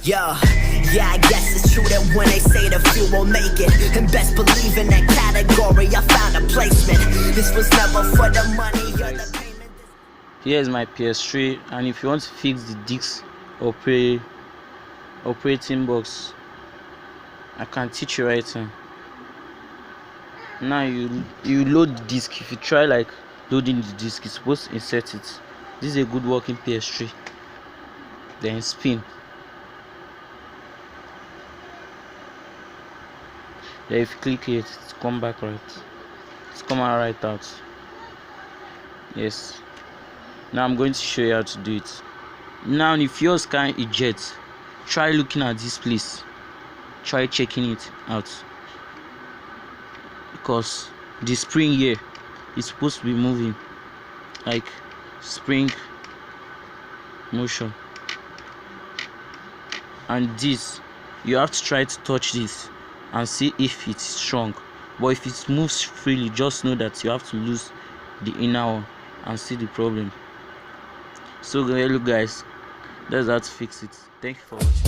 Yeah, I guess it's true that when they say the few will make it, and best believe in that category, I found a placement. This was never for the money or the payment. Here's my PS3, and if you want to fix the disk operating box, I can teach you right now. Now you load the disk. If you try like loading the disk, you're supposed to insert it. This is a good working PS3. Then spin. Then if you click it, it's come back right. It's come out right out. Yes. Now I'm going to show you how to do it. Now if yours can't eject, try looking at this place. Try checking it out. Because the spring here is supposed to be moving, like spring motion. And this, you have to try to touch this and see if it's strong. But if it moves freely, just know that you have to lose the inner one and see the problem. So look guys, that's how to fix it. Thank you for watching.